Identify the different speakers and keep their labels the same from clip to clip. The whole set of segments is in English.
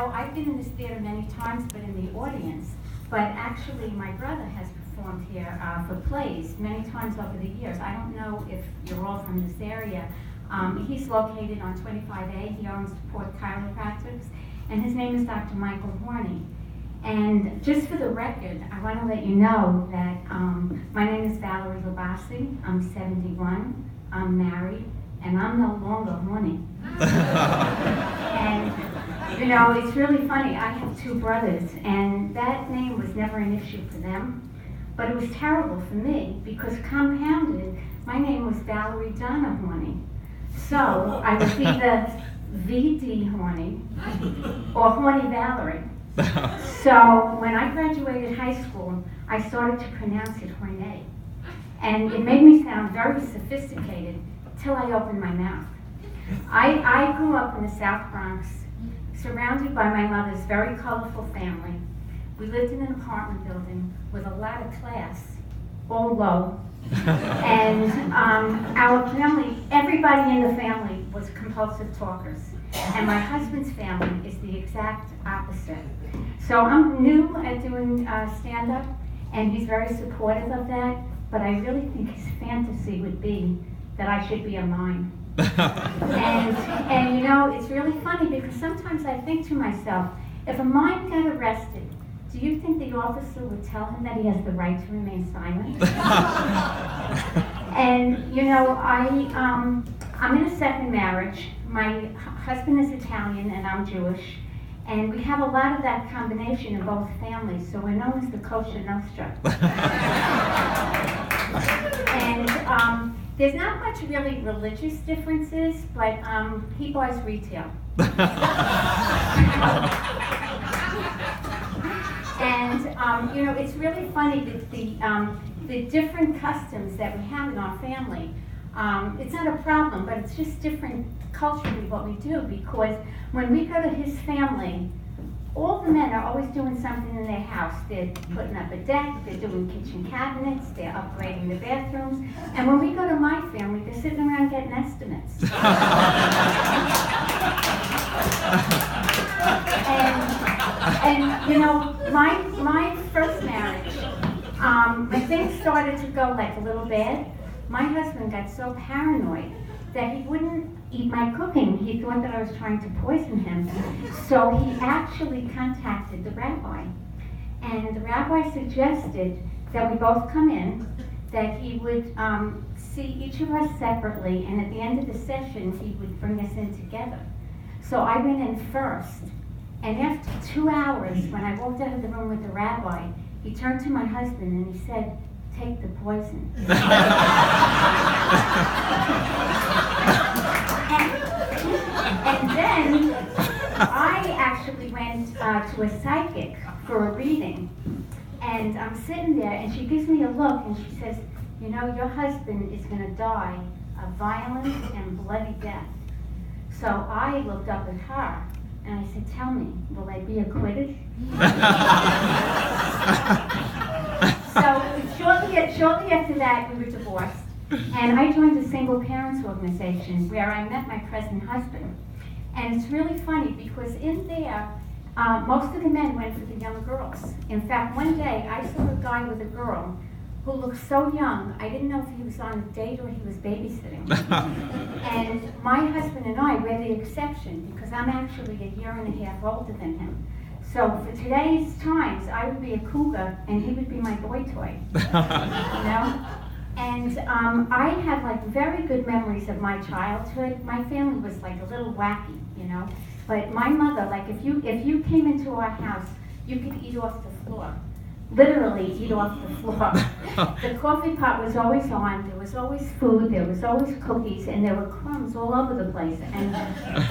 Speaker 1: know, I've been in this theater many times, but in the audience. But actually, my brother has performed here for plays many times over the years. I don't know if you're all from this area. He's located on 25A. He owns Port Chiropractics, and his name is Dr. Michael Horney. And just for the record, I want to let you know that my name is Valerie Labasi. I'm 71. I'm married, and I'm no longer horny. And you know, it's really funny. I have two brothers, and that name was never an issue for them. But it was terrible for me because compounded, my name was Valerie Donna Horney. So I was either VD Horney or Horny Valerie. So when I graduated high school, I started to pronounce it Horney. And it made me sound very sophisticated till I opened my mouth. I grew up in the South Bronx, surrounded by my mother's very colorful family. We lived in an apartment building with a lot of class, all low. And our family, everybody in the family was compulsive talkers. And my husband's family is the exact opposite. So I'm new at doing stand-up, and he's very supportive of that, but I really think his fantasy would be that I should be a mime. And you know, it's really funny because sometimes I think to myself, if a mime got arrested, do you think the officer would tell him that he has the right to remain silent? And you know, I'm in a second marriage. My husband is Italian and I'm Jewish. And we have a lot of that combination in both families, so we're known as the Kosher Nostra. And there's not much really religious differences, but he buys retail. And you know, it's really funny that the different customs that we have in our family. It's not a problem, but it's just different culturally what we do, because when we go to his family, all the men are always doing something in their house. They're putting up a deck, they're doing kitchen cabinets, they're upgrading the bathrooms. And when we go to my family, they're sitting around getting estimates. and you know, my first marriage, when things started to go like a little bad, my husband got so paranoid that he wouldn't eat my cooking. He thought that I was trying to poison him. So he actually contacted the rabbi. And the rabbi suggested that we both come in, that he would see each of us separately, and at the end of the session, he would bring us in together. So I went in first. And after 2 hours, when I walked out of the room with the rabbi, he turned to my husband and he said, "Take the poison." And then I actually went to a psychic for a reading. And I'm sitting there and she gives me a look and she says, "You know, your husband is going to die a violent and bloody death." So I looked up at her and I said, "Tell me, will I be acquitted?" So shortly after that, we were divorced, and I joined a single parents organization where I met my present husband. And it's really funny because in there, most of the men went for the young girls. In fact, one day I saw a guy with a girl who looked so young, I didn't know if he was on a date or he was babysitting. And my husband and I, we're the exception because I'm actually a year and a half older than him. So for today's times, I would be a cougar and he would be my boy toy, you know? And I have like very good memories of my childhood. My family was like a little wacky, you know? But my mother, like if you came into our house, you could eat off the floor. Literally eat off the floor. The coffee pot was always on, there was always food, there was always cookies, and there were crumbs all over the place. And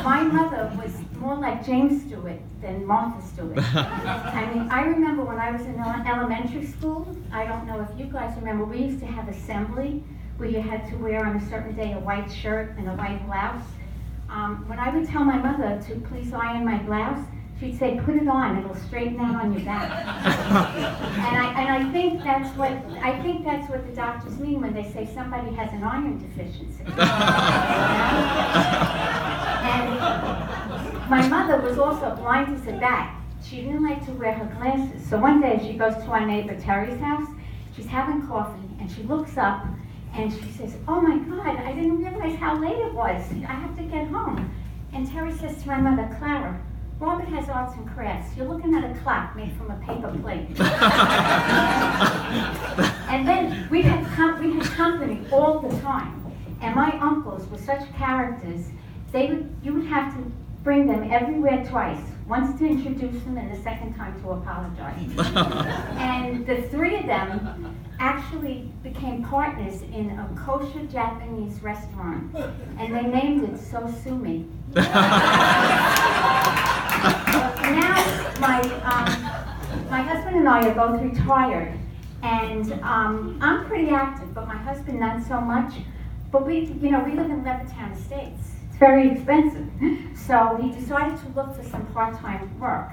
Speaker 1: my mother was more like James Stewart than Martha Stewart. I mean, I remember when I was in elementary school, I don't know if you guys remember, we used to have assembly where you had to wear on a certain day a white shirt and a white blouse. When I would tell my mother to please iron my blouse, she'd say, "Put it on; it'll straighten out on your back." and I think that's what the doctors mean when they say somebody has an iron deficiency. And my mother was also blind as a bat. She didn't like to wear her glasses. So one day she goes to our neighbor Terry's house. She's having coffee and she looks up and she says, "Oh my God, I didn't realize how late it was. I have to get home." And Terry says to my mother, "Clara, Robert has arts and crafts. You're looking at a clock made from a paper plate." And then we had company all the time. And my uncles were such characters. You would have to bring them everywhere twice. Once to introduce them and the second time to apologize. And the three of them actually became partners in a kosher Japanese restaurant. And they named it So Sue Me. Now my husband and I are both retired. And I'm pretty active, but my husband not so much. But we live in Levittown Estates. It's very expensive. So he decided to look for some part-time work.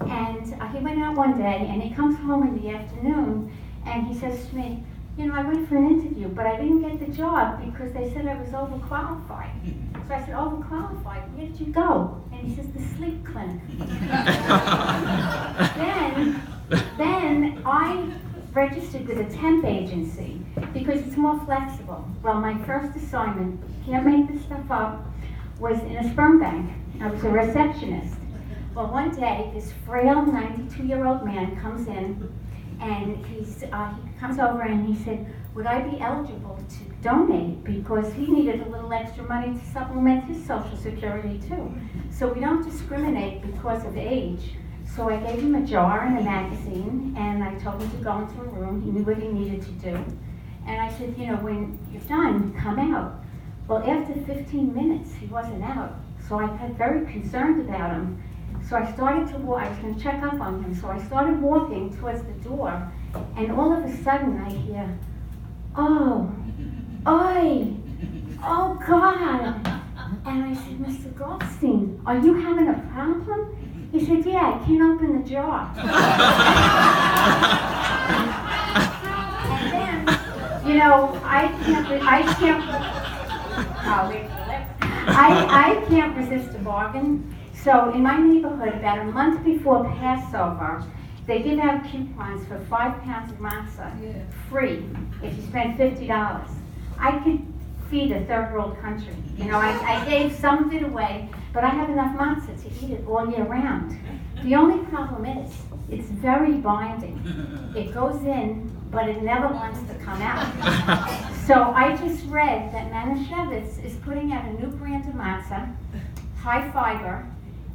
Speaker 1: And he went out one day and he comes home in the afternoon and he says to me, "I went for an interview, but I didn't get the job because they said I was overqualified." So I said, "Overqualified? Where did you go?" And he says, "The sleep clinic." Then I registered with a temp agency because it's more flexible. Well, my first assignment, can't make this stuff up, was in a sperm bank. I was a receptionist. Well, one day, this frail 92-year-old man comes in, and he comes over and he said, "Would I be eligible to donate?" Because he needed a little extra money to supplement his Social Security too. So we don't discriminate because of age. So I gave him a jar and a magazine, and I told him to go into a room. He knew what he needed to do. And I said, "When you're done, come out." Well, after 15 minutes, he wasn't out. So I got very concerned about him. So I started to walk. I was going to check up on him. So I started walking towards the door, and all of a sudden I hear, "Oh, oi, oh God." And I said, "Mr. Goldstein, are you having a problem?" He said, "Yeah, I can't open the jar." And then, I can't resist a bargain. So in my neighborhood, about a month before Passover, they give out coupons for 5 pounds of matzah, free, if you spend $50. I could feed a third world country. I gave some of it away, but I have enough matzah to eat it all year round. The only problem is, it's very binding. It goes in, but it never wants to come out. So I just read that Manischewitz is putting out a new brand of matzah, high fiber,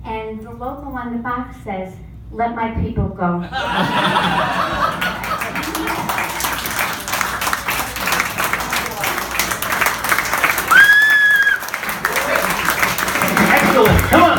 Speaker 1: and the logo on the box says, "Let my people go."
Speaker 2: Excellent. Come on.